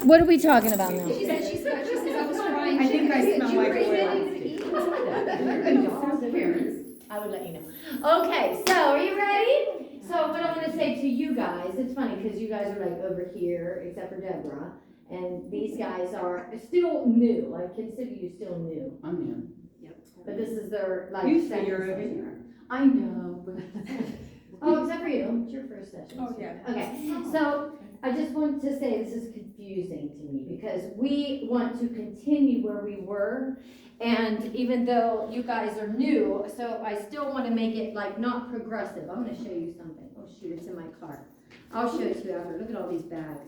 what are we talking about now? She said I was crying. I think I smell like oil. I would let you know. Okay, so are you ready? So what I'm going to say to you guys, it's funny because you guys are like over here, except for Deborah, and these guys are still new. I consider you still new. I'm in. Yep. But this is their like You say second you're over session. here. I know, but oh, except for you, it's your first session. Oh, yeah. Okay, so I just want to say this is confusing to me because we want to continue where we were, and even though you guys are new, so I still want to make it like not progressive. I'm going to show you something. Oh shoot, it's in my car. I'll show it to you after. Look at all these bags.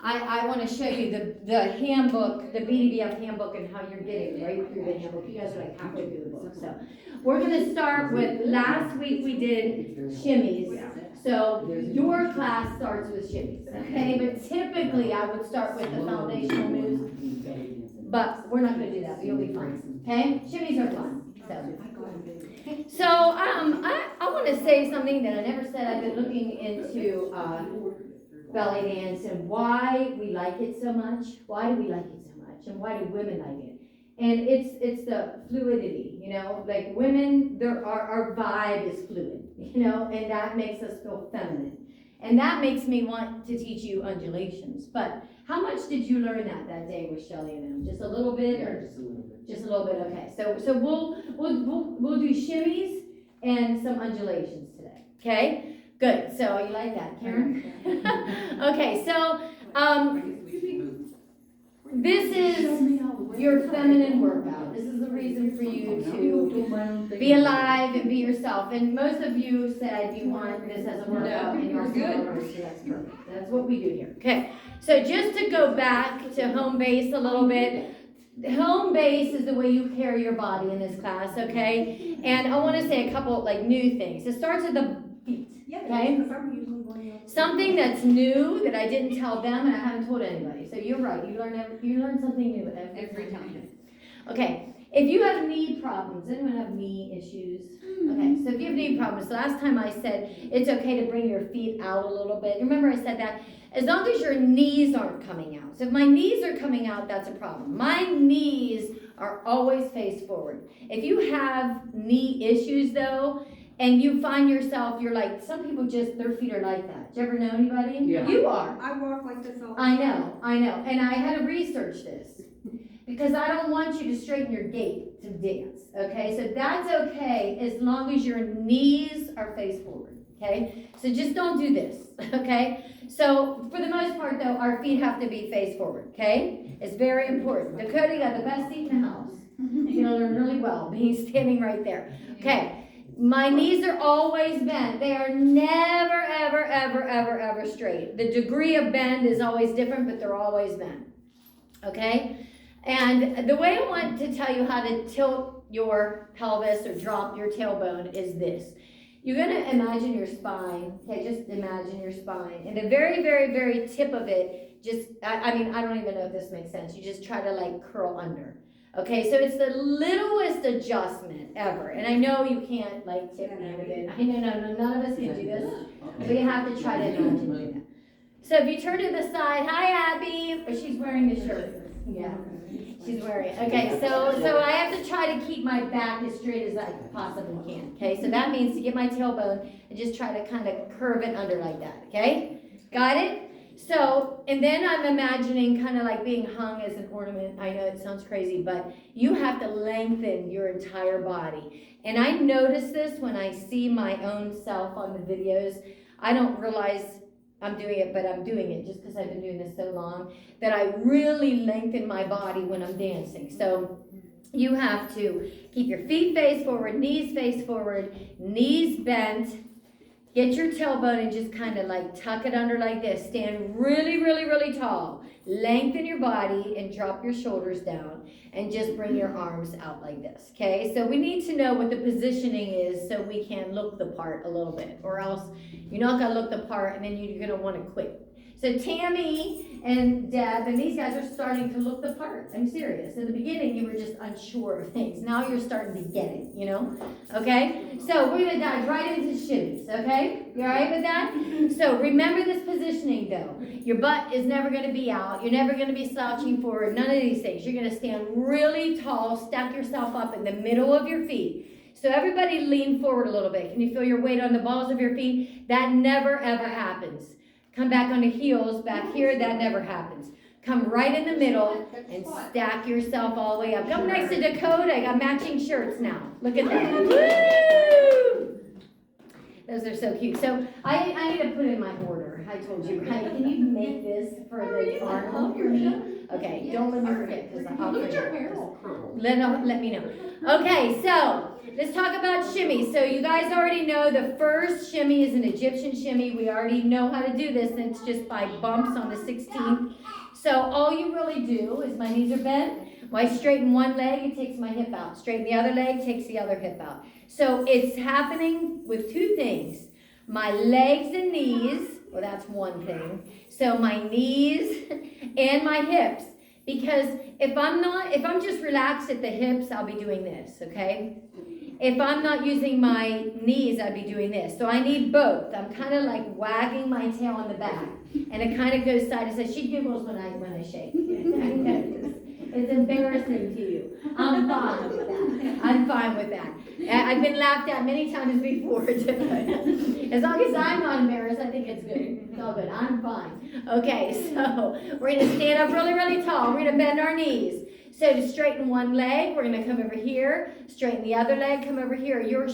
I want to show you the handbook, the BDBF handbook, and how you're getting right through the handbook. You guys are like halfway through the book. So we're going to start with, last week we did shimmies. So your class starts with shimmies, okay? But typically I would start with the foundational moves, but we're not going to do that, but you'll be fine, okay? Shimmies are fun. So I want to say something that I never said. I've been looking into belly dance and why we like it so much. Why do we like it so much? And why do women like it? And it's the fluidity, you know, like women, our vibe is fluid, you know, and that makes us feel feminine. And that makes me want to teach you undulations. But how much did you learn that day with Shelly and them? Just a little bit, or Just a little bit. just a little bit? Okay. So we'll do shimmies and some undulations today. Okay. Good. So you like that, Karen? Okay. So this is your feminine workout. This is the reason for you to be alive and be yourself. And most of you said you want this as a workout, and you're good. So that's perfect. That's what we do here. Okay. So just to go back to home base a little bit. Home base is the way you carry your body in this class, okay? And I want to say a couple like new things. It starts at the feet, okay? Something that's new that I didn't tell them and I haven't told anybody. So you're right. You learn something new every time. Okay. If you have knee problems, anyone have knee issues? Okay. So if you have knee problems, last time I said it's okay to bring your feet out a little bit. Remember I said that as long as your knees aren't coming out. So if my knees are coming out, that's a problem. My knees are always face forward. If you have knee issues though, and you find yourself, you're like, some people just, their feet are like that. Do you ever know anybody? Yeah. You are. I walk like this all the I time. know. And I had to research this because I don't want you to straighten your gait to dance, okay? So that's okay as long as your knees are face forward, okay? So just don't do this, okay? So for the most part though, our feet have to be face forward, okay? It's very important. Dakota, you got the best seat in the house. You're gonna learn really well, being standing right there. Okay. My knees are always bent. They are never, ever straight. The degree of bend is always different, but they're always bent. Okay? And the way I want to tell you how to tilt your pelvis or drop your tailbone is this. You're going to imagine your spine. Okay, just imagine your spine. And the very tip of it, just, I don't even know if this makes sense. You just try to like curl under. Okay, so it's the littlest adjustment ever. And I know you can't like tip me with it. I know, none of us can do this. But you have to try to imagine doing that. So if you turn to the side, hi Abby. Oh, she's wearing the shirt. Yeah, she's wearing it. Okay, so I have to try to keep my back as straight as I possibly can. Okay, so that means to get my tailbone and just try to kind of curve it under like that. Okay, got it? So, and then I'm imagining kind of like being hung as an ornament. I know it sounds crazy, but you have to lengthen your entire body. And I notice this when I see my own self on the videos. I don't realize I'm doing it, but I'm doing it just because I've been doing this so long, that I really lengthen my body when I'm dancing. So you have to keep your feet face forward, knees bent. Get your tailbone and just kind of like tuck it under like this. Stand really tall. Lengthen your body and drop your shoulders down. And just bring your arms out like this, okay? So we need to know what the positioning is so we can look the part a little bit. Or else you're not going to look the part and then you're going to want to quit. So Tammy and Deb and these guys are starting to look the part. I'm serious. In the beginning, you were just unsure of things. Now you're starting to get it, you know? Okay? So we're gonna dive right into shimmies, okay? You all right with that? So remember this positioning though. Your butt is never gonna be out. You're never gonna be slouching forward. None of these things. You're gonna stand really tall, stack yourself up in the middle of your feet. So everybody lean forward a little bit. Can you feel your weight on the balls of your feet? That never ever happens. Come back on the heels back here. That never happens. Come right in the middle and stack yourself all the way up. Come next to Dakota. I got matching shirts now. Look at that. Woo! Those are so cute. So I need to put in my order. I told you, right? Can you make this for the Arnold for me? Okay, don't let me forget because I'll forget. Let me know. Okay, so let's talk about shimmy. So you guys already know the first shimmy is an Egyptian shimmy. We already know how to do this, and it's just by bumps on the 16th. So all you really do is my knees are bent. When I straighten one leg, it takes my hip out. Straighten the other leg, takes the other hip out. So it's happening with two things. My legs and knees, well, that's one thing. So my knees and my hips. Because if I'm just relaxed at the hips, I'll be doing this, okay? If I'm not using my knees, I'd be doing this. So I need both. I'm kind of like wagging my tail on the back. And it kind of goes side to side. She giggles when I shake. It's embarrassing to you. I'm fine with that. I'm fine with that. I've been laughed at many times before. As long as I'm not embarrassed, I think it's good. It's all good. I'm fine. Okay, so we're going to stand up really, really tall. We're going to bend our knees. So to straighten one leg, we're going to come over here. Straighten the other leg, come over here. Your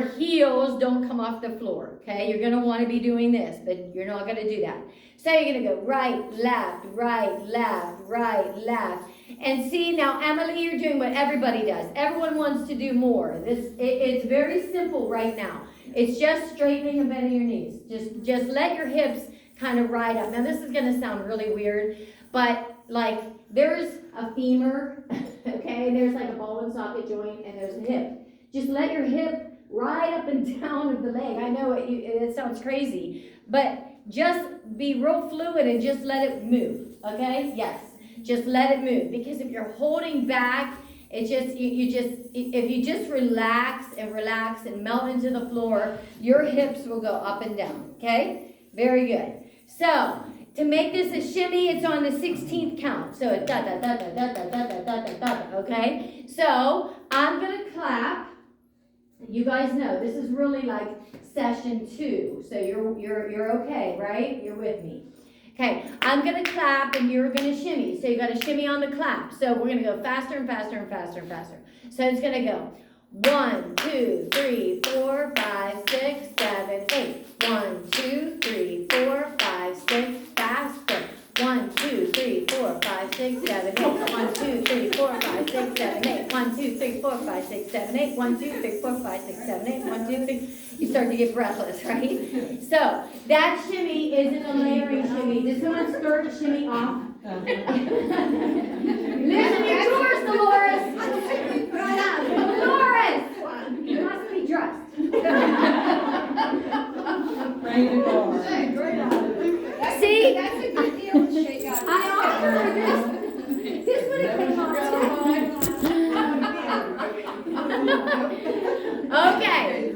heels don't come off the floor, okay? You're going to want to be doing this, but you're not going to do that. So you're going to go right, left, right, left, right, left. And see, now, Emily, you're doing what everybody does. Everyone wants to do more. It's very simple right now. It's just straightening and bending your knees. Just let your hips kind of ride up. Now, this is going to sound really weird, but like there's a femur, okay? There's like a ball and socket joint, and there's a hip. Just let your hip ride up and down of the leg. I know it sounds crazy, but just be real fluid and just let it move, okay? Yes, just let it move, because if you're holding back, if you just relax and melt into the floor, your hips will go up and down, okay? Very good. So to make this a shimmy, it's on the 16th count. So it's da da da da da da da da da da. Okay. So I'm gonna clap. You guys know this is really like session 2. So you're okay, right? You're with me. Okay. I'm gonna clap and you're gonna shimmy. So you got to shimmy on the clap. So we're gonna go faster and faster and faster and faster. So it's gonna go 1, 2, 3, 4, 5, 6, 7, 8. 1, 2, 3, 4, 5, 6. Faster. 1, 2, 3, 4, 5, 6, 7, 8. 1, 2, 3, 4, 5, 6, 7, 8. 1, 2, 3, 4, 5, 6, 7, 8. 1, 2, 3, 4, 5, 6, 7, 8. 1, 2, 3. You start to get breathless, right? So that shimmy isn't a layering shimmy. Does someone start shimmy off? Listen to yours, Dolores. Dolores, you must be dressed. See, That's a good deal to shake out. I offer this would have come off. Okay.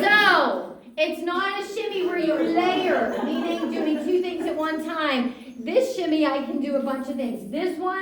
So it's not a shimmy where you layer, meaning doing two things at one time. This shimmy, I can do a bunch of things. This one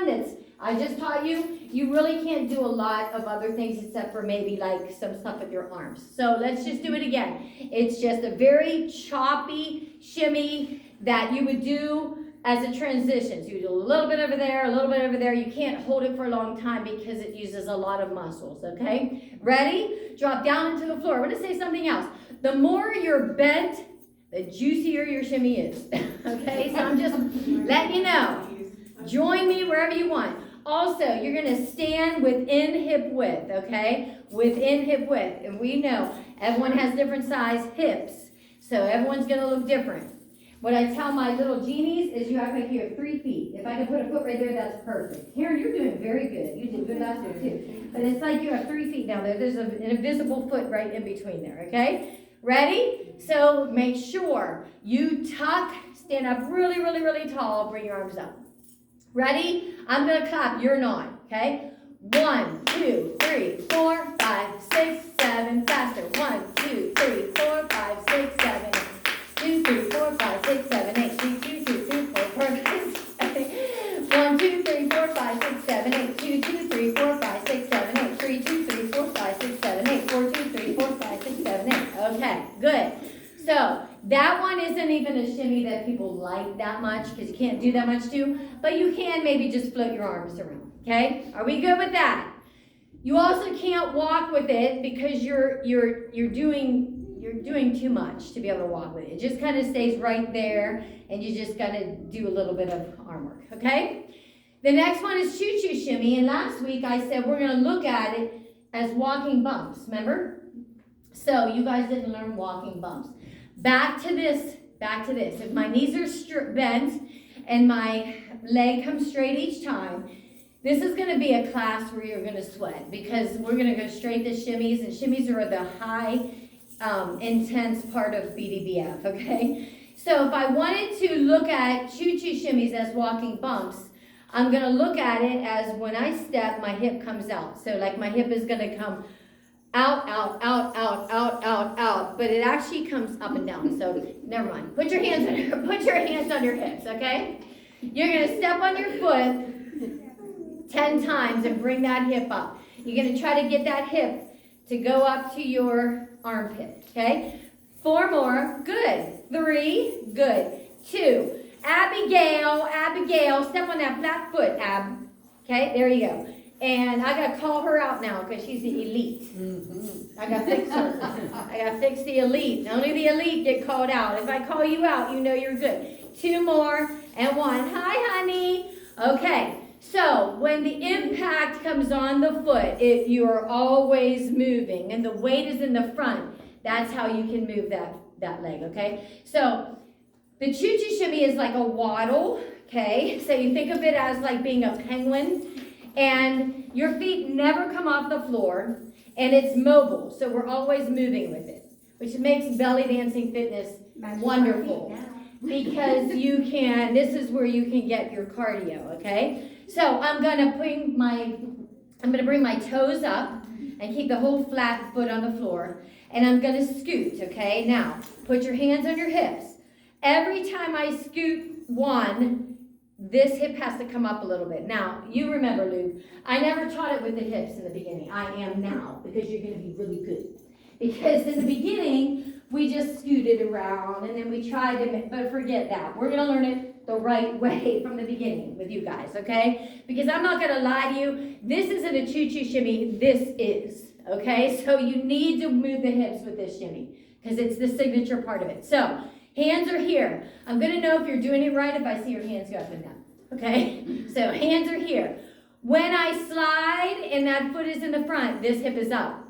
I just taught you, you really can't do a lot of other things except for maybe like some stuff with your arms. So let's just do it again. It's just a very choppy shimmy that you would do as a transition. So you do a little bit over there, a little bit over there. You can't hold it for a long time because it uses a lot of muscles, okay? Ready? Drop down into the floor. I want to say something else. The more you're bent, the juicier your shimmy is, okay? So I'm just letting you know. Join me wherever you want. Also, you're going to stand within hip width, okay? Within hip width. And we know everyone has different size hips, so everyone's going to look different. What I tell my little genies is you act like you have 3 feet. If I can put a foot right there, that's perfect. Karen, you're doing very good. You did good last year, too. But it's like you have 3 feet down there. There's an invisible foot right in between there, okay? Ready? So make sure you tuck, stand up really, really, really tall, bring your arms up. Ready? I'm gonna clap, you're not, okay? 1, 2, 3, 4, 5, 6, 7, faster. 1, 2, 3, 4, 5, 6, 7, 8. 2, 3, 4, 5, 6, 7, 8. 3, 2, 2, 3, 4, 5, 6, 7, 8. 1, 2, 3, 4, 5, 6, 7, 8. 2, 2, 3, 4, 5, 6, 7, 8. 3, 2, 3, 4, 5, 6, 7, 8. 4, 2, 3, 4, 5, 6, 7, 8. Okay, good. So that one isn't even a shimmy that people like that much because you can't do that much to, but you can maybe just float your arms around, okay? Are we good with that? You also can't walk with it because you're doing too much to be able to walk with it. It just kind of stays right there and you just gotta do a little bit of arm work, okay? The next one is choo-choo shimmy, and last week I said we're gonna look at it as walking bumps, remember? So you guys didn't learn walking bumps. Back to this. If my knees are bent and my leg comes straight each time, this is going to be a class where you're going to sweat because we're going to go straight to shimmies, and shimmies are the high intense part of BDBF, okay? So if I wanted to look at choo-choo shimmies as walking bumps, I'm going to look at it as when I step, my hip comes out. So like my hip is going to come out, out, out, out, out, out, out, but it actually comes up and down. So never mind. Put your hands on your hips, okay? You're gonna step on your foot 10 times and bring that hip up. You're gonna try to get that hip to go up to your armpit, okay? 4 more, good. 3, good. 2, Abigail, step on that flat foot, Ab. Okay, there you go. And I gotta call her out now because she's the elite. I gotta fix her. I gotta fix the elite. Only the elite get called out. If I call you out, you know you're good. 2 more and 1. Hi, honey. Okay, so when the impact comes on the foot, you are always moving, and the weight is in the front. That's how you can move that leg, okay? So the choo-choo shimmy is like a waddle, okay? So you think of it as like being a penguin. And your feet never come off the floor, and it's mobile, so we're always moving with it, which makes belly dancing fitness wonderful because this is where you can get your cardio, okay? So I'm gonna bring my toes up and keep the whole flat foot on the floor, and I'm gonna scoot, okay? Now, put your hands on your hips. Every time I scoot 1, this hip has to come up a little bit. Now, you remember, Luke, I never taught it with the hips in the beginning. I am now, because you're going to be really good. Because in the beginning, we just scooted around, and then we tried to, but forget that. We're going to learn it the right way from the beginning with you guys, okay? Because I'm not going to lie to you. This isn't a choo-choo shimmy. This is, okay? So you need to move the hips with this shimmy, because it's the signature part of it. So, hands are here. I'm going to know if you're doing it right if I see your hands go up and down. Okay? So hands are here. When I slide and that foot is in the front, this hip is up.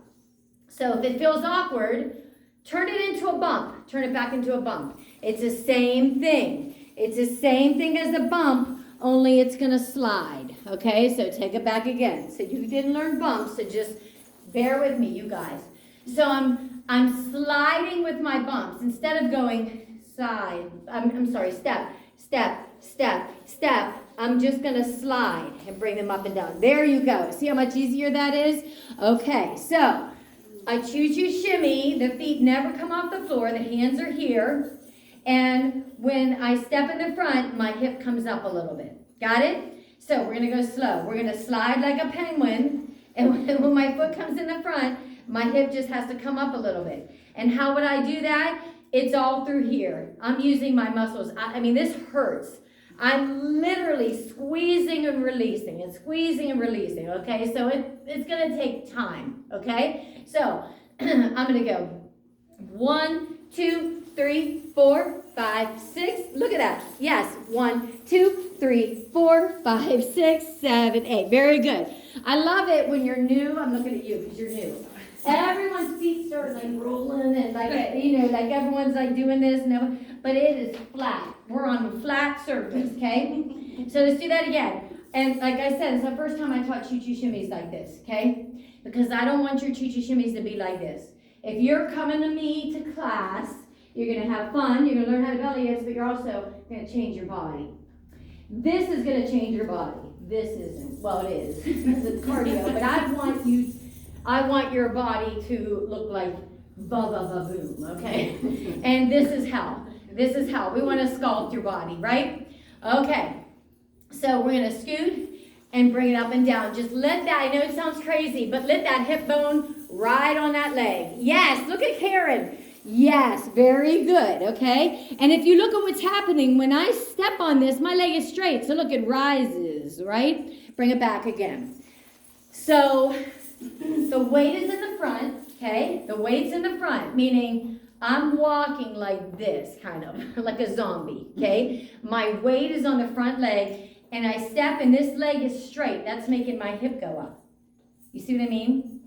So if it feels awkward, turn it into a bump. Turn it back into a bump. It's the same thing. It's the same thing as the bump, only it's going to slide. Okay? So take it back again. So you didn't learn bumps, so just bear with me, you guys. So I'm sliding with my bumps. Instead of going step, I'm just going to slide and bring them up and down. There you go. See how much easier that is? Okay, so I choo-choo shimmy. The feet never come off the floor. The hands are here. And when I step in the front, my hip comes up a little bit. Got it? So we're going to go slow. We're going to slide like a penguin. And when my foot comes in the front, my hip just has to come up a little bit. And how would I do that? It's all through here. I'm using my muscles. I mean, this hurts. I'm literally squeezing and releasing, okay? So it's going to take time, okay? So I'm going to go 1, 2, 3, 4, 5, 6. Look at that. Yes. 1, 2, 3, 4, 5, 6, 7, 8. Very good. I love it when you're new. I'm looking at you because you're new. Everyone's feet start like rolling and like everyone's like doing this and but it is flat. We're on a flat surface, okay? So let's do that again. And like I said, it's the first time I taught choo-choo shimmies like this, okay? Because I don't want your choo-choo shimmies to be like this. If you're coming to me to class, you're going to have fun, you're going to learn how to belly dance, but you're also going to change your body. This is going to change your body. This isn't. Well, it is. It's cardio, but I want your body to look like ba-ba-ba-boom, okay? And this is how. This is how. We want to sculpt your body, right? Okay. So we're going to scoot and bring it up and down. Just let that, I know it sounds crazy, but let that hip bone ride on that leg. Yes, look at Karen. Yes, very good, okay? And if you look at what's happening, when I step on this, my leg is straight. So look, it rises, right? Bring it back again. So the weight is in the front, okay? The weight's in the front, meaning I'm walking like this, kind of, like a zombie, okay? My weight is on the front leg, and I step, and this leg is straight. That's making my hip go up. You see what I mean?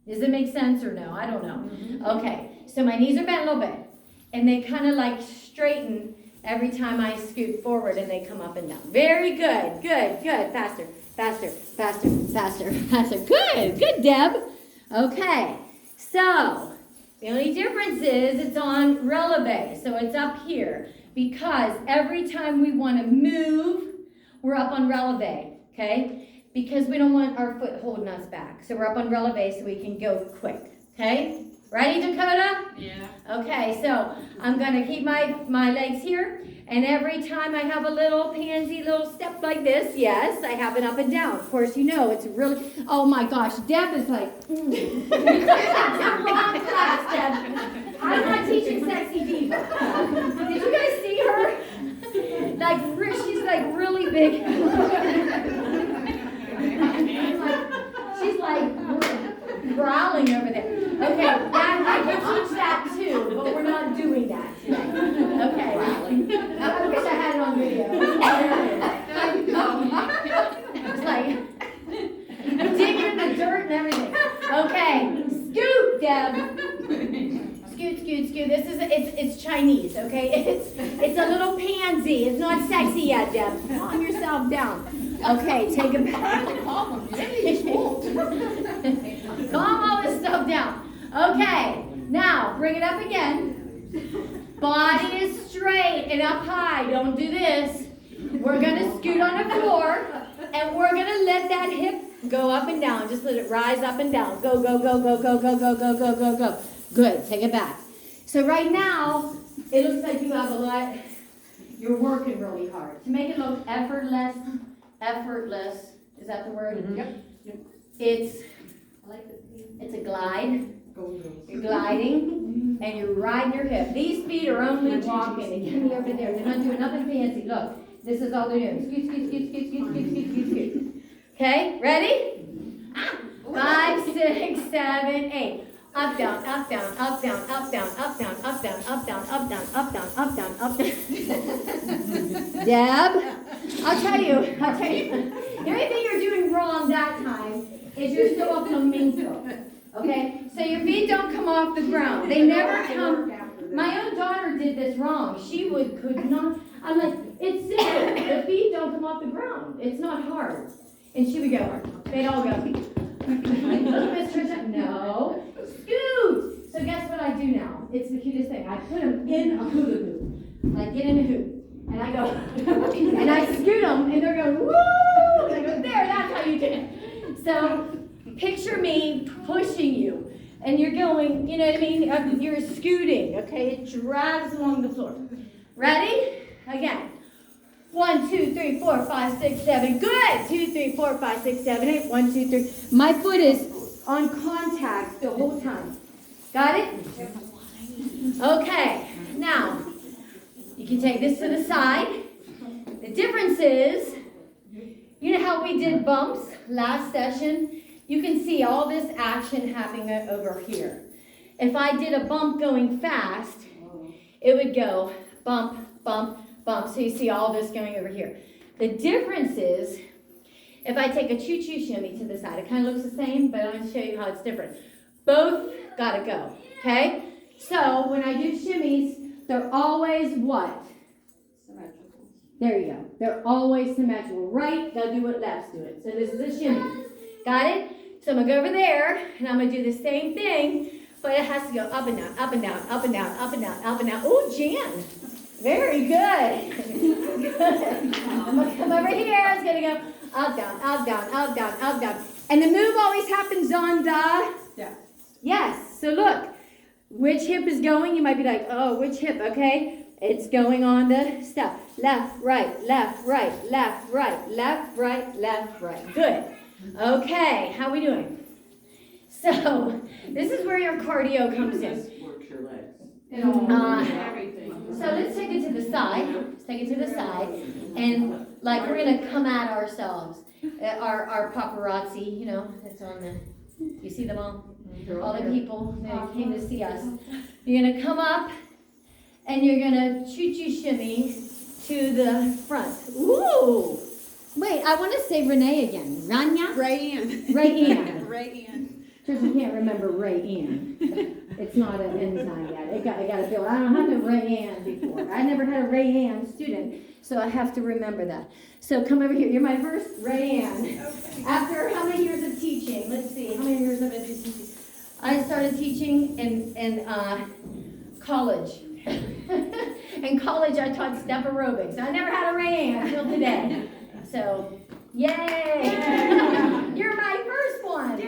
Does it make sense or no? I don't know. Okay, so my knees are bent a little bit, and they kind of like straighten every time I scoot forward, and they come up and down. Very good, good, good. Faster, faster, faster, faster, faster. Good, good, Deb. Okay, so the only difference is it's on releve, so it's up here, because every time we want to move, we're up on releve, okay? Because we don't want our foot holding us back. So we're up on releve so we can go quick, okay? Ready, Dakota? Yeah. Okay, so I'm going to keep my legs here, and every time I have a little pansy little step like this, yes, I have it up and down. Of course, you know, it's really, oh my gosh, Deb is like, Wrong class, Deb. I'm not teaching sexy diva. Did you guys see her? Like, she's like really big. She's like growling over there. Okay, I can teach that too, but we're not doing that today. Okay. I wish I had it on video. It's like digging in the dirt and everything. Okay, scoot, Deb. Scoot, scoot, scoot. This is it's Chinese, okay? It's a little pansy. It's not sexy yet, Deb. Calm yourself down. Okay, take it back. Calm all this stuff down. Okay, now bring it up again. Body is straight and up high. Don't do this. We're gonna scoot on the floor, and we're gonna let that hip go up and down. Just let it rise up and down. Go, go, go, go, go, go, go, go, go, go, go. Good. Take it back. So right now, it looks like you have a lot. You're working really hard to make it look effortless. Effortless. Is that the word? Mm-hmm. Yep. It's a glide. You're gliding and you're riding your hip. These feet are only walking. They get me over there. They're not doing nothing fancy. Look, this is all they're doing. Scoot, scoot, scoot, scoot, scoot, scoot, scoot, scoot, scoot. Okay, ready? 5, 6, 7, 8. Up, down, up, down, up, down, up, down, up, down, up, down, up, down, up, down, up, down, up, down, up, down. Deb, I'll tell you. The only thing you're doing wrong that time is you're still up flamenco. Okay? So your feet don't come off the ground. They never come. My own daughter did this wrong. She could not. I'm like, it's simple. The feet don't come off the ground. It's not hard. And she would go, they'd all go. Look, Miss Trisha. No. Scoot. So guess what I do now? It's the cutest thing. I put them in a hula hoop. Like, get in a hoop. And I go, and I scoot them, and they're going, woo! And I go, there, that's how you do it. So picture me pushing you, and you're going, you know what I mean? You're scooting, okay? It drags along the floor. Ready? Again. 1, 2, 3, 4, 5, 6, 7. Good. 2, 3, 4, 5, 6, 7, 8. 1, 2, 3. My foot is on contact the whole time. Got it? Okay. Now, you can take this to the side. The difference is, you know how we did bumps last session? You can see all this action happening over here. If I did a bump going fast, it would go bump, bump, bump. So you see all this going over here. The difference is, if I take a choo-choo shimmy to the side, it kind of looks the same, but I'm going to show you how it's different. Both got to go, okay? So when I do shimmies, they're always what? Symmetrical. There you go. They're always symmetrical. Right, gotta do what left's doing. So this is a shimmy. Got it? So I'm going to go over there, and I'm going to do the same thing, but it has to go up and down, up and down, up and down, up and down, up and down. Oh, Jan, very good. Good. I'm gonna come over here. It's gonna go up, down, up, down, up, down, up, down. And the move always happens on the, yes. So look, which hip is going? You might be like, oh, which hip? Okay, it's going on the step. Left, right, left, right, left, right, left, right, left, right. Good. Okay, how we doing? So, this is where your cardio comes in. Works your legs. Everything. So let's take it to the side. Let's take it to the side. And like we're going to come at ourselves. Our paparazzi, you know, it's on the, you see them all the people that came to see us. You're going to come up and you're going to choo-choo shimmy to the front. Ooh! Wait, I want to say Renee again. Rania? Rayanne. Rayanne. Rayanne. Trisha can't remember Rayanne. It's not an enzyme yet. I got to feel. I don't have no Rayanne before. I never had a Rayanne student, so I have to remember that. So come over here. You're my first Rayanne. Okay. After how many years of teaching? Let's see. How many years have I been teaching? I started teaching in college. In college, I taught step aerobics. I never had a Rayanne until today. So, yay! You're my first one.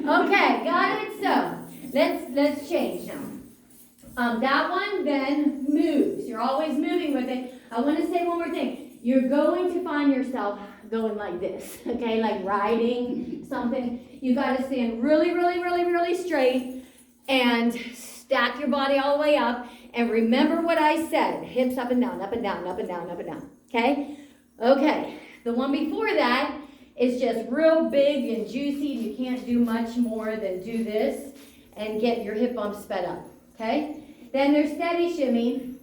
Okay, got it. So let's change now. That one then moves. You're always moving with it. I want to say one more thing. You're going to find yourself going like this. Okay, like riding something. You got to stand really, really, really, really straight and stack your body all the way up. And remember what I said: hips up and down, up and down, up and down, up and down. Okay. Okay. The one before that is just real big and juicy. You can't do much more than do this and get your hip bump sped up, okay? Then there's steady shimmy.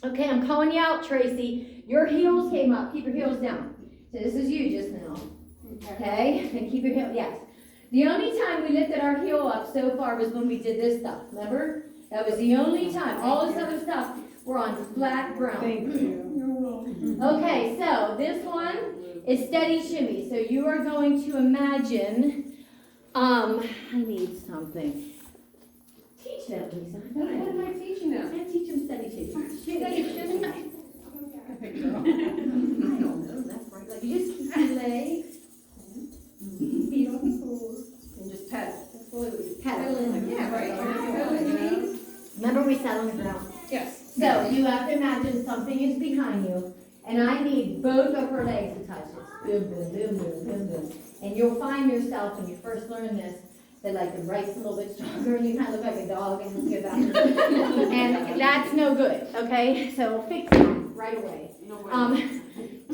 Okay, I'm calling you out, Tracy. Your heels came up. Keep your heels down. So this is you just now, okay? And keep your heel, yes. The only time we lifted our heel up so far was when we did this stuff, remember? That was the only time. All this other stuff, we're on flat ground. Thank you. You're welcome. Okay, so this one is steady shimmy. So you are going to imagine, I need something. Teach them, Lisa. What am I teaching them? I teach them steady shimmy. Steady shimmy? I don't know, that's right. Like you just keep your legs, feet on the floor, And just pedal. that's what we pedal. Yeah, right. Remember we sat on the ground. Yes. So you have to imagine something is behind you, and I need both of her legs to touch it. Boom, boom, boom, boom, boom, boom. And you'll find yourself when you first learn this that like the right's a little bit stronger, and you kind of look like a dog and just get back. And that's no good. Okay, so fix that right away.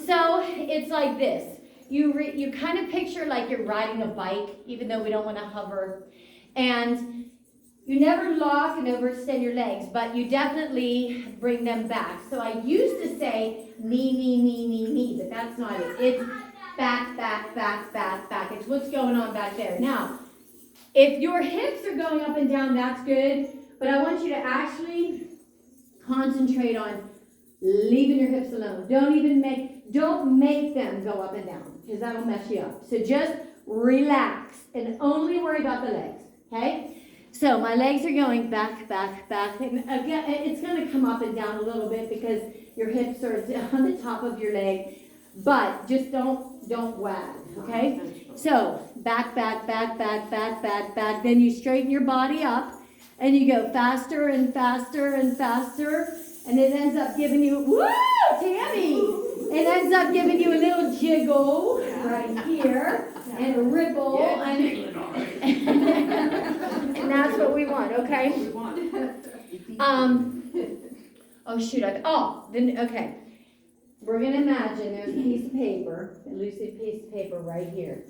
So it's like this. You kind of picture like you're riding a bike, even though we don't want to hover, and you never lock and overextend your legs, but you definitely bring them back. So I used to say knee, knee, knee, knee, knee, but that's not it. It's back, back, back, back, back. It's what's going on back there. Now, if your hips are going up and down, that's good, but I want you to actually concentrate on leaving your hips alone. Don't make them go up and down, because that'll mess you up. So just relax and only worry about the legs, okay? So my legs are going back, back, back, and again, it's going to come up and down a little bit because your hips are on the top of your leg, but just don't wag, okay? So back, back, back, back, back, back, back. Then you straighten your body up, and you go faster and faster and faster, and it ends up giving you, woo, Tammy! It ends up giving you a little jiggle right here, and a ripple, and that's what we want, okay? Oh shoot, okay. We're gonna imagine there's a piece of paper, a loose piece of paper right here,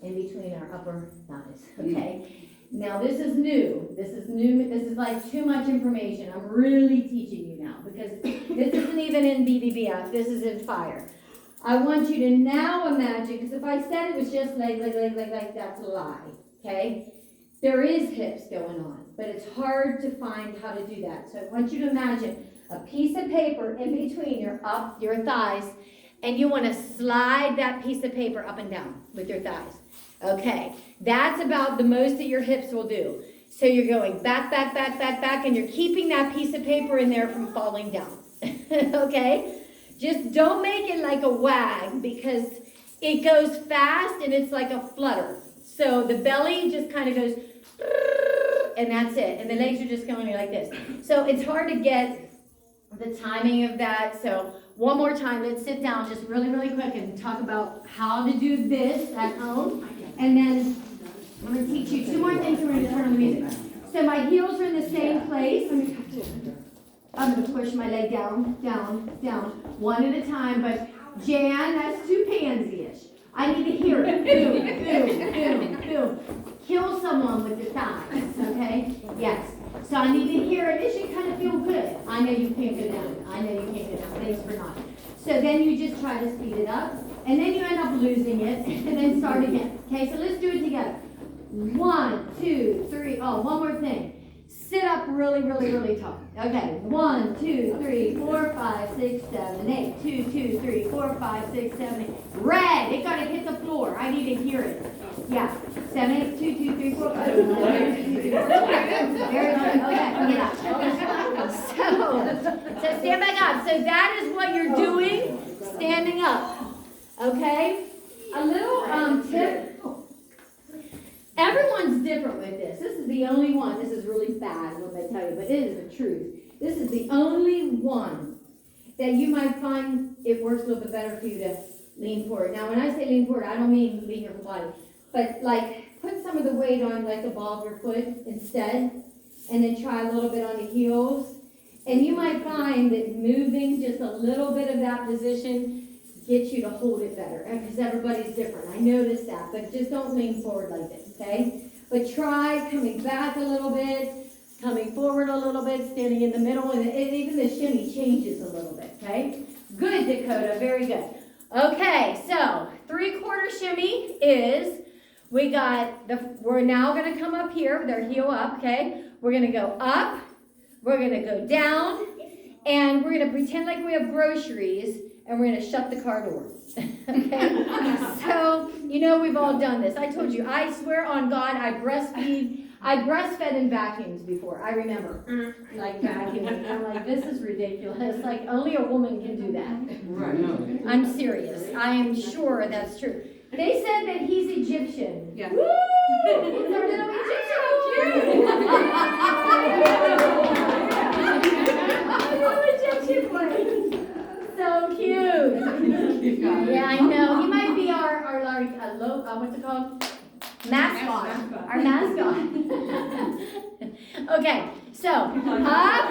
in between our upper thighs, okay? Now this is new, this is like too much information. I'm really teaching you now, because this isn't even in BDBF, this is in fire. I want you to now imagine, because if I said it was just leg, that's a lie, okay? There is hips going on, but it's hard to find how to do that. So I want you to imagine a piece of paper in between your thighs, and you want to slide that piece of paper up and down with your thighs. Okay, that's about the most that your hips will do. So you're going back, and you're keeping that piece of paper in there from falling down. Okay? Just don't make it like a wag because it goes fast and it's like a flutter. So the belly just kind of goes, and that's it. And the legs are just going like this. So it's hard to get the timing of that. So one more time, let's sit down just really, really quick and talk about how to do this at home. And then I'm going to teach you two more things and we're going to turn on the music. So my heels are in the same place. I'm going to push my leg down, down, down, one at a time. But Jan, that's too pansy-ish. I need to hear it. Boom, boom, boom, boom. Kill someone with your thighs, okay? Yes. So I need to hear it. It should kind of feel good. I know you can't go down. I know you can't go down. Thanks for not. So then you just try to speed it up. And then you end up losing it. And then start again. Okay, so let's do it together. 1, 2, 3. Oh, one more thing. Sit up really, really, really tall. Okay. 1, 2, 3, 4, 5, 6, 7, 8. 2, 2, 3, 4, 5, 6, 7, 8. Red. It got to hit the floor. I need to hear it. Yeah. 7, 8, 2, 2, 3, 4, 5, 6, 7, 8, 2, 2, 3, 4, 5. Very good. Okay. Get up. So stand back up. So that is what you're doing, standing up. Okay. A little tip. Everyone's different with this. This is the only one. This is really bad when I tell you, but it is the truth. This is the only one that you might find it works a little bit better for you to lean forward. Now, when I say lean forward, I don't mean lean your whole body, but like put some of the weight on like the ball of your foot instead, and then try a little bit on the heels. And you might find that moving just a little bit of that position gets you to hold it better, because everybody's different. I noticed that, but just don't lean forward like this, okay? But try coming back a little bit, coming forward a little bit, standing in the middle, and even the shimmy changes a little bit, okay? Good, Dakota, very good. Okay, so 3/4 shimmy is, we're now gonna come up here with our heel up, okay? We're gonna go up, we're gonna go down, and we're gonna pretend like we have groceries, and we're going to shut the car door. Okay? So, you know we've all done this. I told you, I swear on God, I breastfed in vacuums before. I remember, like vacuuming. I'm like, this is ridiculous. Like, only a woman can do that. Right. I'm serious. I am sure that's true. They said that he's Egyptian. Yeah. Woo! It's our little Egyptian Egyptian boy. So cute. Yeah, I know. He might be our what's it called? Mascot. Our mascot. Okay, so up,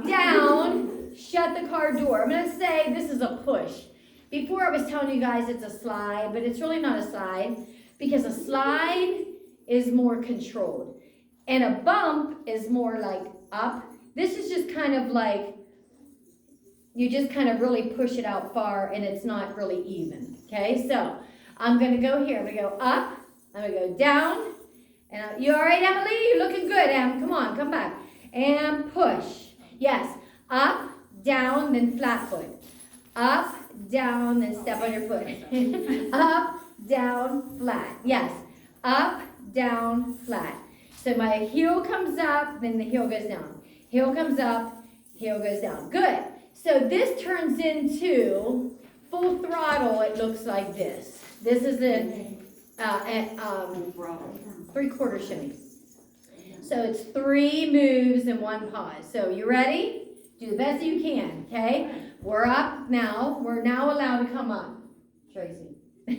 down, shut the car door. I'm going to say this is a push. Before I was telling you guys it's a slide, but it's really not a slide, because a slide is more controlled. And a bump is more like up. This is just kind of like, you just kind of really push it out far and it's not really even. Okay, so I'm going to go here. I'm going to go up. I'm going to go down. And you all right, Emily? You're looking good, Em. Come on, come back. And push. Yes. Up, down, then flat foot. Up, down, then step on your foot. Up, down, flat. Yes. Up, down, flat. So my heel comes up, then the heel goes down. Heel comes up, heel goes down. Good. So this turns into full throttle. It looks like this. This is a 3/4 shimmy. So it's 3 moves and 1 pause. So you ready? Do the best you can, okay? We're up now. We're now allowed to come up. Tracy. The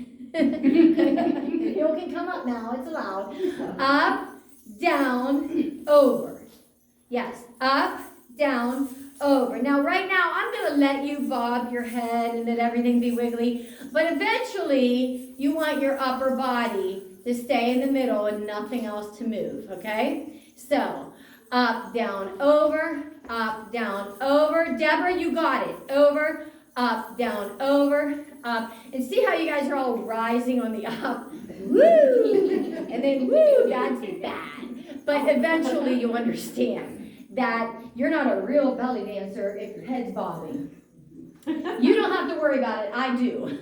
heel can come up now. It's allowed. Up, down, over. Yes. Up, down, over. Now, right now, I'm going to let you bob your head and let everything be wiggly. But eventually, you want your upper body to stay in the middle and nothing else to move, okay? So, up, down, over, up, down, over. Deborah, you got it. Over, up, down, over, up. And see how you guys are all rising on the up? Woo! And then, woo, that's bad. But eventually, you'll understand that you're not a real belly dancer if your head's bobbing. You don't have to worry about it. I do.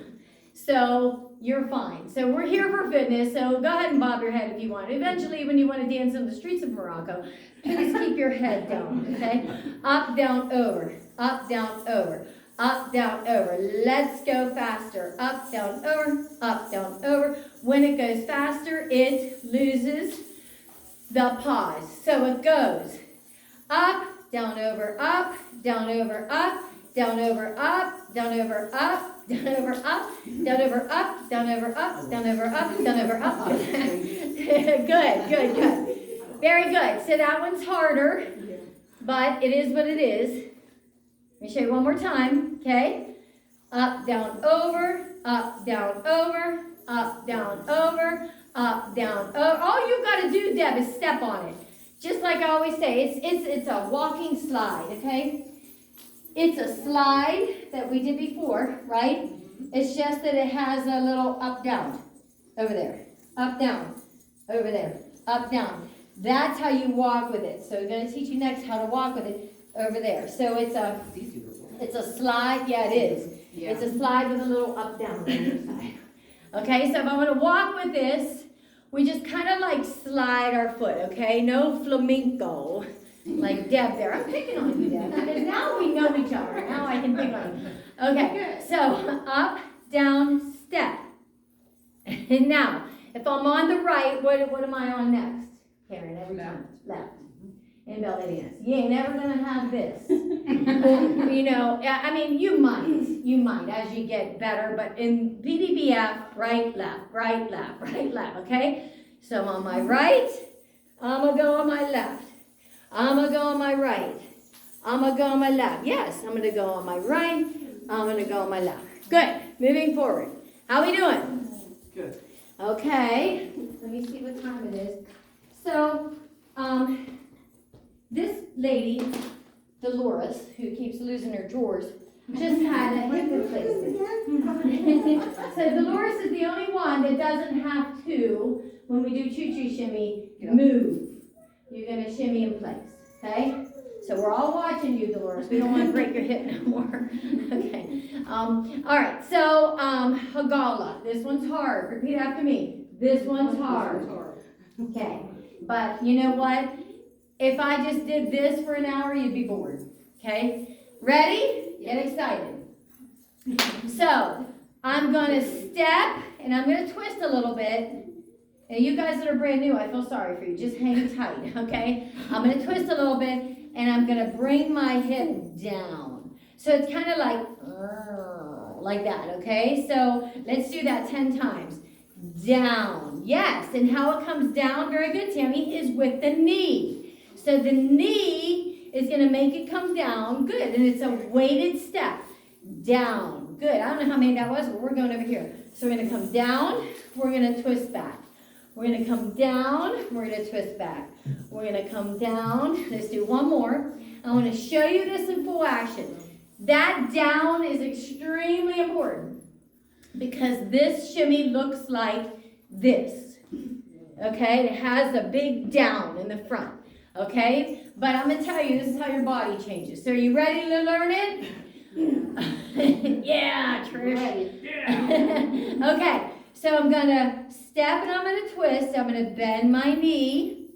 So you're fine. So we're here for fitness, so go ahead and bob your head if you want. Eventually, when you want to dance in the streets of Morocco, please keep your head down, okay? Up, down, over, up, down, over, up, down, over. Let's go faster. Up, down, over, up, down, over. When it goes faster, it loses the pause. So it goes up, down, over, up, down, over, up, down, over, up, down, over, up, down, over, up, down, over, up, down, over, up, down, over, up, down, over, up. Good. Very good. So that one's harder, but it is what it is. Let me show you one more time, okay? Up, down, over, up, down, over, up, down, over, up, down, over. All you've got to do, Deb, is step on it. Just like I always say, it's a walking slide, okay? It's a slide that we did before, right? It's just that it has a little up, down, over there. Up, down, over there. Up, down. That's how you walk with it. So we're going to teach you next how to walk with it over there. So it's a slide. Yeah, it is. Yeah. It's a slide with a little up, down on the side. Okay, so if I want to walk with this, we just kind of like slide our foot, okay? No flamenco. Like Deb there. I'm picking on you, Deb, because now we know each other. Now I can pick on you. Okay, so up, down, step. And now, if I'm on the right, what am I on next? Karen, every time. Left. In Bellinius. You ain't never gonna have this. You know, I mean, you might as you get better, but in BDBF, right, left, right, left, right, left, okay? So I'm on my right, I'm gonna go on my left. I'm going to go on my right. I'm going to go on my left. Yes, I'm going to go on my right. I'm going to go on my left. Good. Moving forward. How we doing? Good. Okay. Let me see what time it is. So, this lady, Dolores, who keeps losing her drawers, just had a hip replacement. So Dolores is the only one that doesn't have to, when we do choo-choo shimmy, move. You're going to shimmy in place, okay? So we're all watching you, Dolores. We don't want to break your hip no more. Okay. All right. So Hagala. This one's hard. Repeat after me. This one's hard. Okay. But you know what? If I just did this for an hour, you'd be bored. Okay? Ready? Get excited. So I'm going to step and I'm going to twist a little bit. And you guys that are brand new, I feel sorry for you. Just hang tight, okay? I'm going to twist a little bit, and I'm going to bring my hip down. So it's kind of like that, okay? So let's do that 10 times. Down. Yes, and how it comes down, very good, Tammy, is with the knee. So the knee is going to make it come down. Good, and it's a weighted step. Down. Good. I don't know how many that was, but we're going over here. So we're going to come down. We're going to twist back. We're going to come down, we're going to twist back. We're going to come down. Let's do one more. I want to show you this in full action. That down is extremely important because this shimmy looks like this. Okay, it has a big down in the front. Okay, but I'm going to tell you, this is how your body changes. So are you ready to learn it? Yeah, Trish. Yeah. Okay. So I'm going to step and I'm going to twist. I'm going to bend my knee.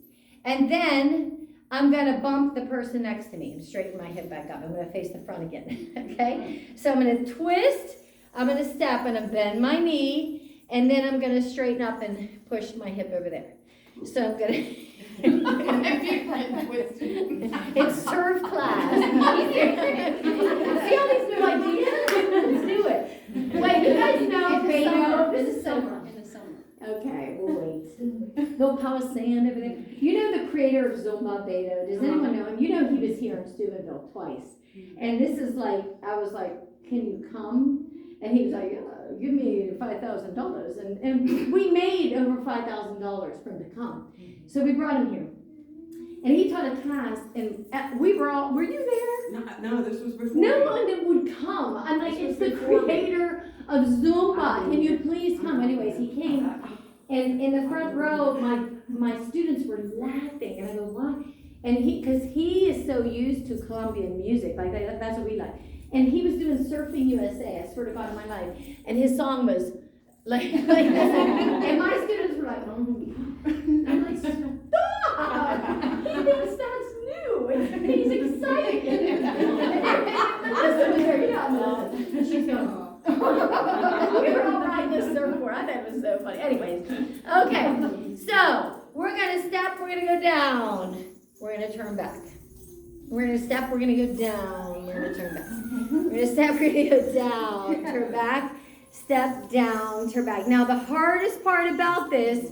And then I'm going to bump the person next to me and straighten my hip back up. I'm going to face the front again. Okay? So I'm going to twist. I'm going to step and bend my knee. And then I'm going to straighten up and push my hip over there. So I'm going to... It's surf class. See all these new ideas? Let's do it. Wait, you guys know this is summer. In the summer. Okay, we'll wait. Little pile of sand over there. You know the creator of Zumba, Beto. Does anyone know him? You know he was here in Steubenville twice. And this is like, I was like, can you come? And he was like, give me $5,000. And we made over $5,000 for him to come. So we brought him here. And he taught a class, and we were all, were you there? No, this was before. No one that would come. I'm like, it's the creator of Zumba. Can you please come? Anyways, he came, and in the front row, my students were laughing, and I go, why? And because he is so used to Colombian music, like that's what we like. And he was doing Surfing USA, I swear to God in my life. And his song was, Like and my students were like, oh yeah. I'm like, stop! He thinks that's new. And he's excited. Melissa was there, yeah, Melissa. She's going, we were all riding this surfboard. I thought it was so funny. Anyways, okay. So we're gonna step. We're gonna go down. We're gonna turn back. We're gonna step. We're gonna go down. We're gonna turn back. We're gonna step. We're gonna go down. Turn back. Step down. Turn back. Now the hardest part about this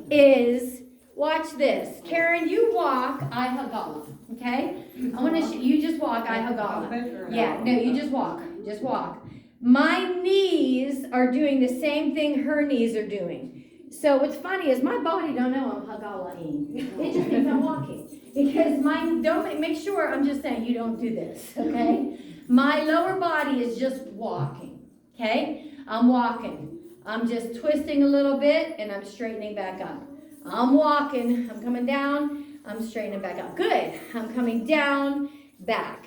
is, watch this. Karen, you walk. I hagala. Okay. I want to. You just walk. I hagala. Yeah. No, you just walk. Just walk. My knees are doing the same thing her knees are doing. So what's funny is my body don't know I'm hagalaing. It just thinks I'm walking. Because make sure, I'm just saying you don't do this, okay? My lower body is just walking, okay? I'm walking. I'm just twisting a little bit and I'm straightening back up. I'm walking, I'm coming down, I'm straightening back up. Good. I'm coming down, back,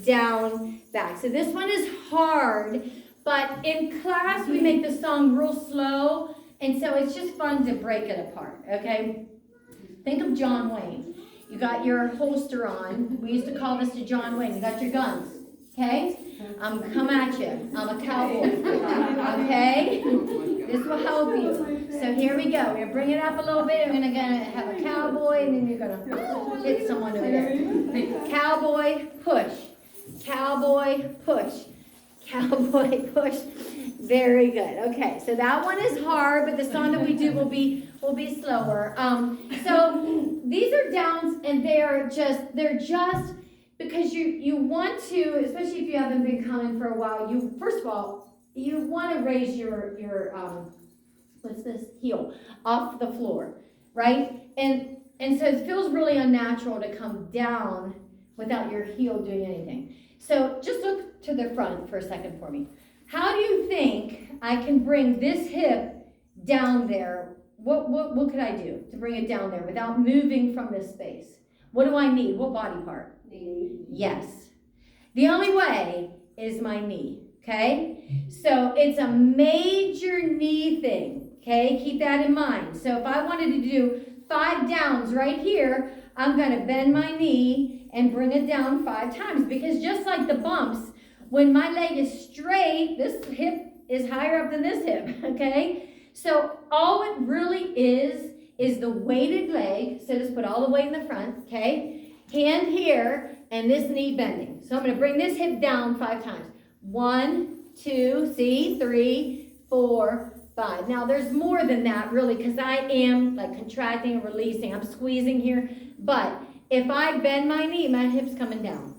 down, back. So this one is hard, but in class we make the song real slow, and so it's just fun to break it apart, okay? Think of John Wayne. You got your holster on. We used to call this to John Wayne. You got your guns, okay? I'm coming at you. I'm a cowboy, okay? This will help you. So here we go. We're going to bring it up a little bit. We're going to have a cowboy, and then you're going to hit someone over there. Cowboy, push. Cowboy, push. Cowboy, push. Very good. Okay, so that one is hard, but the song that we do will be slower. So these are downs, and they're just because you want to, especially if you haven't been coming for a while. First of all, you want to raise your what's this, heel off the floor, right? And so it feels really unnatural to come down without your heel doing anything. So just look to the front for a second for me. How do you think I can bring this hip down there? What could I do to bring it down there without moving from this space? What do I need? What body part? Knee. Yes. The only way is my knee, okay? So it's a major knee thing, okay? Keep that in mind. So if I wanted to do 5 downs right here, I'm going to bend my knee and bring it down 5 times, because just like the bumps, when my leg is straight, this hip is higher up than this hip, okay? So all it really is the weighted leg. So just put all the weight in the front, okay? Hand here, and this knee bending. So I'm going to bring this hip down 5 times. 1, 2, see, 3, 4, 5. Now there's more than that really, because I am like contracting and releasing. I'm squeezing here. But if I bend my knee, my hip's coming down.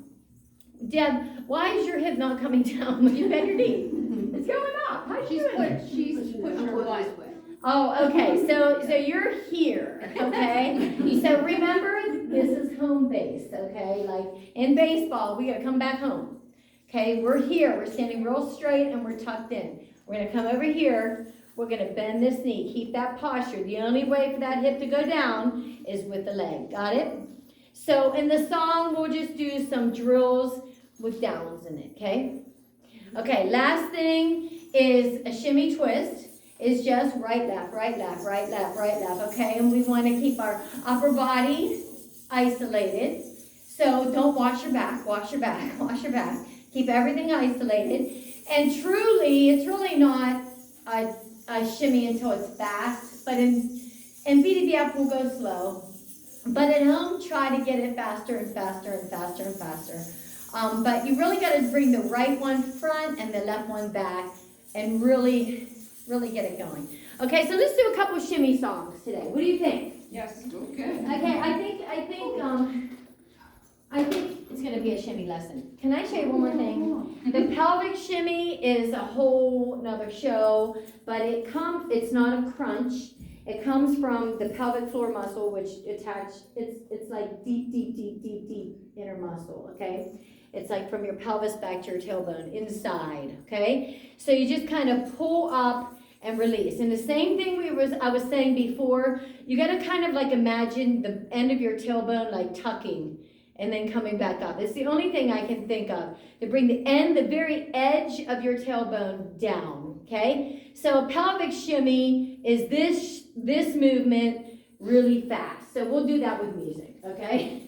Deb, why is your hip not coming down when you bend your knee? It's going up. How's she doing it? She's pushing her butt. Oh, okay. So you're here, okay? So remember, this is home base, okay? Like in baseball, we gotta come back home. Okay, we're here. We're standing real straight and we're tucked in. We're gonna come over here. We're gonna bend this knee. Keep that posture. The only way for that hip to go down is with the leg. Got it? So in the song, we'll just do some drills with downs in it, okay? Okay, last thing is a shimmy twist. It's just right, left, right, left, right, left, right, left, okay? And we want to keep our upper body isolated. So don't wash your back, wash your back, wash your back. Keep everything isolated. And truly, it's really not a shimmy until it's fast. But in BDBF, we'll go slow. But at home, try to get it faster and faster and faster and faster. But you really got to bring the right one front and the left one back and really get it going. Okay, so let's do a couple shimmy songs today. What do you think? Yes. Okay. Okay, I think it's going to be a shimmy lesson. Can I show you one more thing? The pelvic shimmy is a whole nother show, but it's not a crunch. It comes from the pelvic floor muscle, which it's like deep inner muscle, okay? It's like from your pelvis back to your tailbone, inside, okay? So you just kind of pull up and release. And the same thing I was saying before, you gotta kind of like imagine the end of your tailbone like tucking and then coming back up. It's the only thing I can think of to bring the very edge of your tailbone down, okay? So a pelvic shimmy is this movement really fast. So we'll do that with music, okay?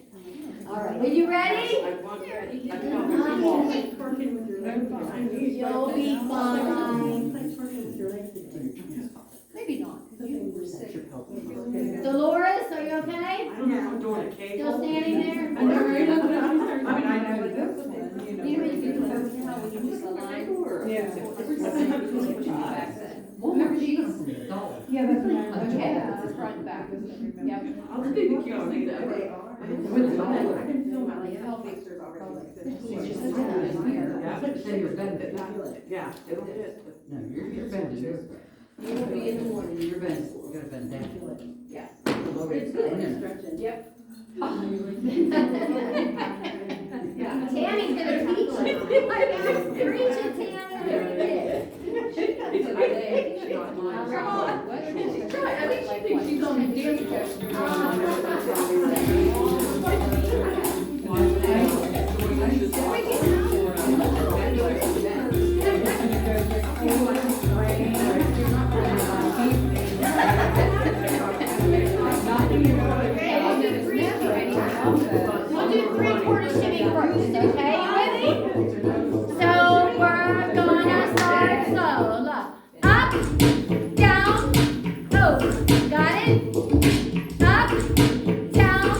All right, are you ready? You'll be fine. Maybe not. Dolores, are you okay? Still standing there? You know, if you remember how we used the line? Remember these? Yeah, that's what I Okay, front and back. Yep. Yeah, it'll fit. No, you're bending. You will be in the morning. You're bending. You gotta bend down. Yeah. It's good. Yep. Tammy's gonna teach you. Preach it, Tammy. Come on. I think she thinks she's on the dance We'll do 3/4 shimmy first, okay? You ready? So we're gonna start slow. Look. Up, down, over. Got it? Up, down,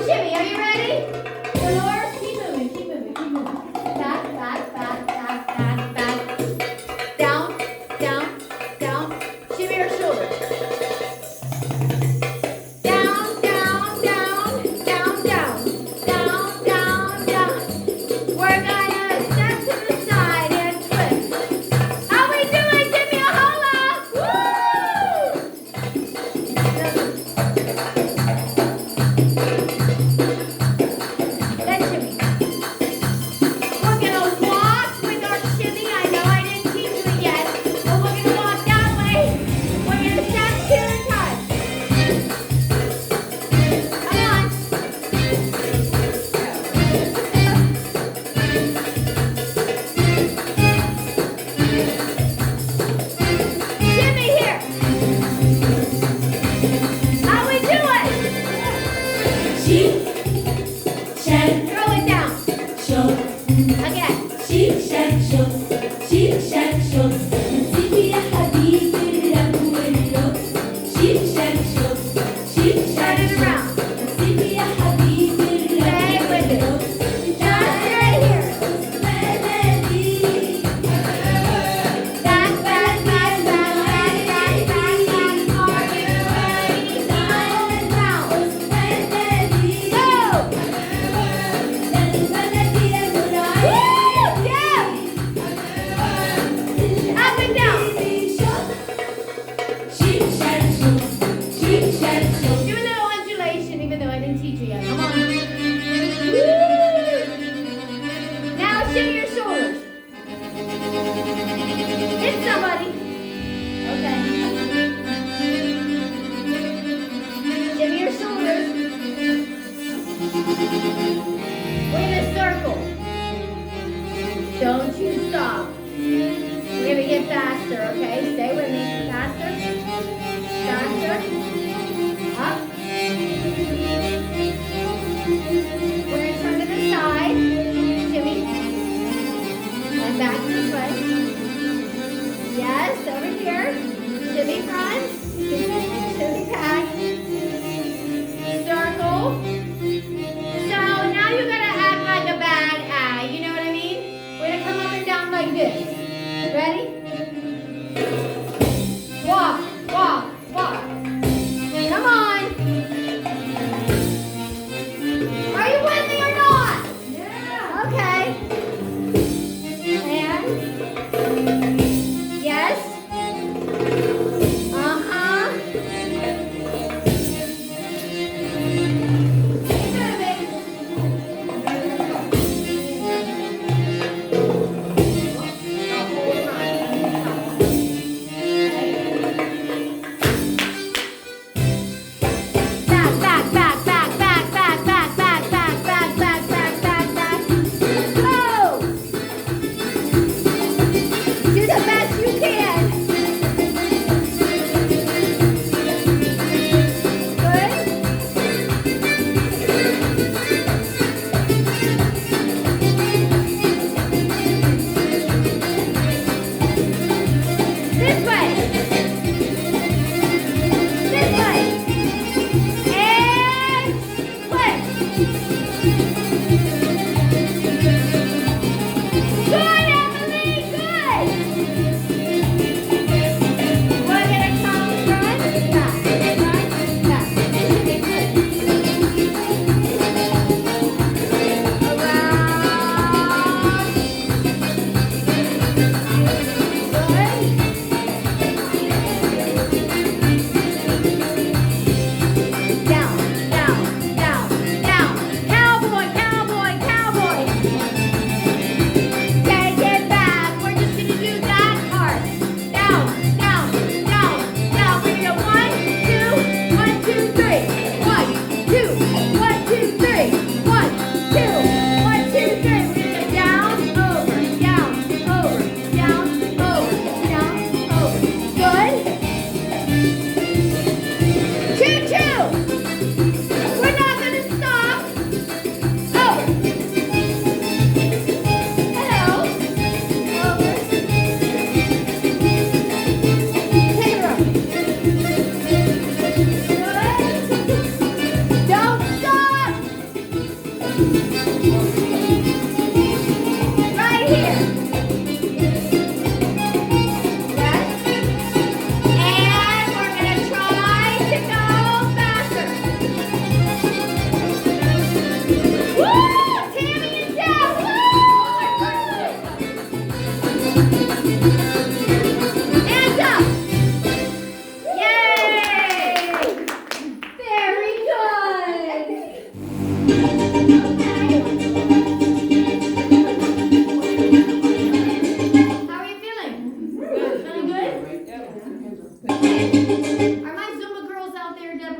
shimmy. Are you ready? Lenore, keep moving, keep moving, keep moving. Back, back, back, back, back, back. Down, down, down. Shimmy your shoulder. Down, down, down, down, down, down, down, down. We're gonna step to the side and twist. How we doing? Give me a holla! Woo! Then shimmy. We're gonna walk with our shimmy. I know I didn't teach you it yet, but we're gonna walk that way. We're gonna step to the side. Come on. Shimmy here. How we doing? Throw it down. Again. Turn it around. Stay with it. Just right here. Back, back, back, back, back, back, back, back. Are you ready? Down, down. Go! Woo! Yeah! Up and down.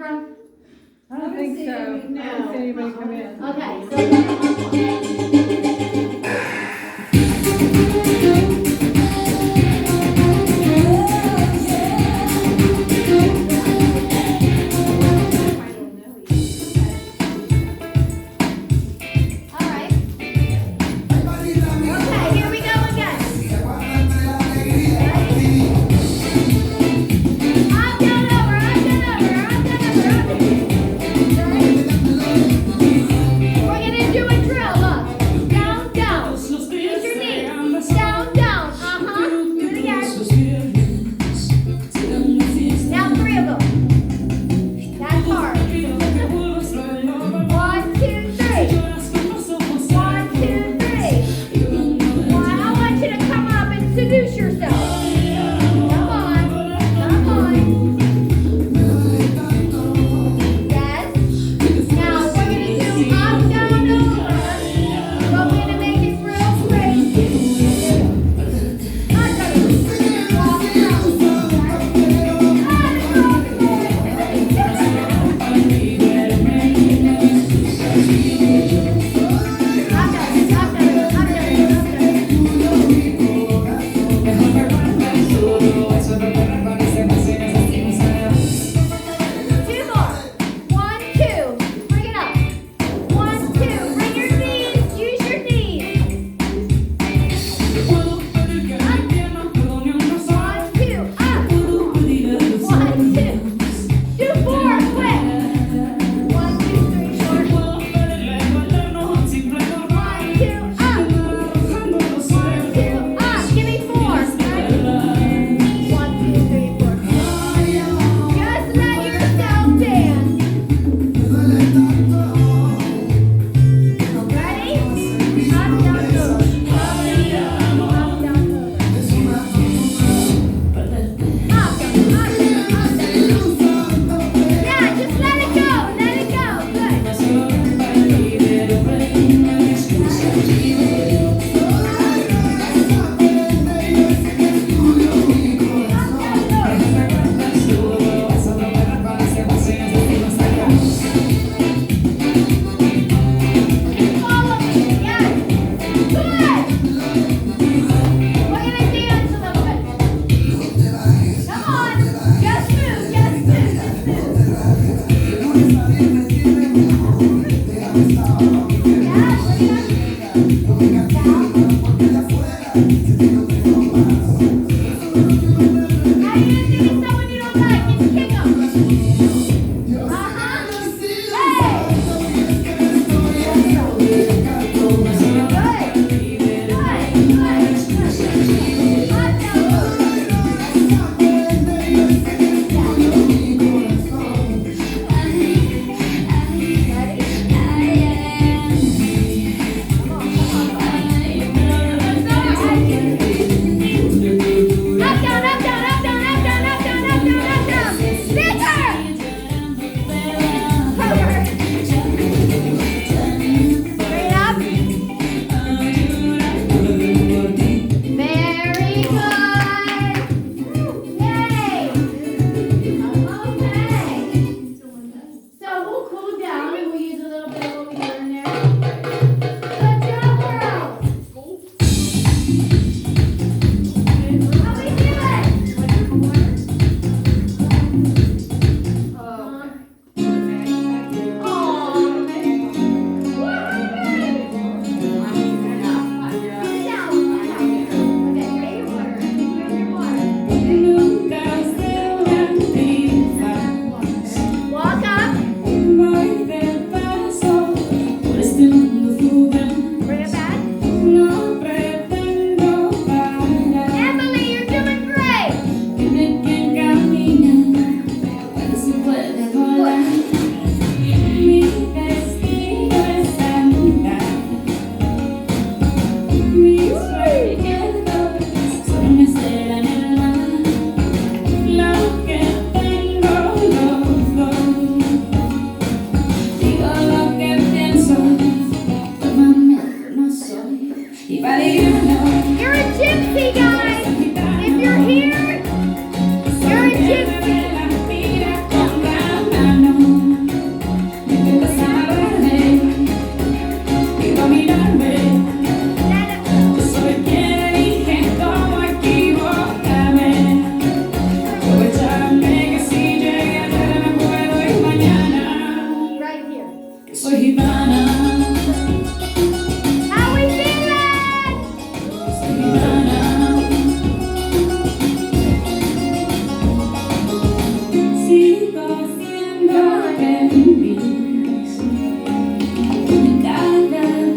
camera? I don't think so. I don't see anybody come in. Okay, so. All right. Okay, here we go again. Up, down, over, up, down, over, up, down, over, up. Ready? We're gonna do a drill, look. Down, down. Use your knee. Down, down. Do it again. Now 3 of them. That's hard. 1, 2, 3. 1, 2, 3. Now I want you to come up and seduce yourself. Come on. Come on. Yes. Now we're going to do up, down, over. But we're going to make it real crazy. Up, down, over. Walk Two more. 1, 2. Bring it up. 1, 2. Bring your knees. Use your knees. 1, 2. Up. 1, 2. Do 4. Quick. 1, 2, 3, 4. 1, 2. Up. 1, 2. Up. Give me 4. Ready? 1, 2, 3, 4. Just let yourself dance. Ready? Up, down, over. Up, down, over. Up, down. Yeah, just let it go. Let it go. Good. Follow me. Yes. Good. We're gonna dance a little bit. Come on. Just move. Just move. Just move. Yeah, bring it up. Down. Now you're gonna do someone you don't like and kick them. Hey. Very good. Yay. Okay. So we'll cool down and we'll use a little bit over here and there. Good job, girls. How we doing? Walk up. Bring it back. Emily, you're doing great. You're a gypsy, guys. If you're here, you're a gypsy. que vivís. Con cada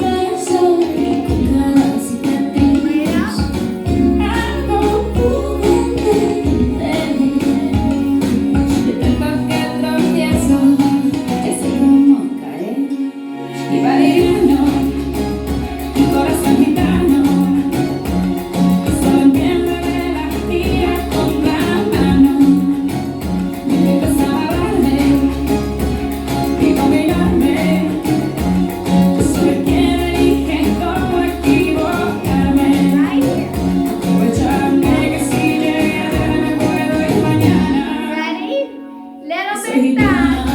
beso y con cada cicatriz, algo pude entender. De tanto que tropiezo, ya sé cómo caer. Y valeriano, mi corazón gitano, solo entiende de la tía con la mano. Me invitas a amarme y combinarme. Yo soy quien elige cómo equivocarme. Aprovecharme que si llegué a ver me puedo ir mañana. Ready? Little Soy bit back. gitana.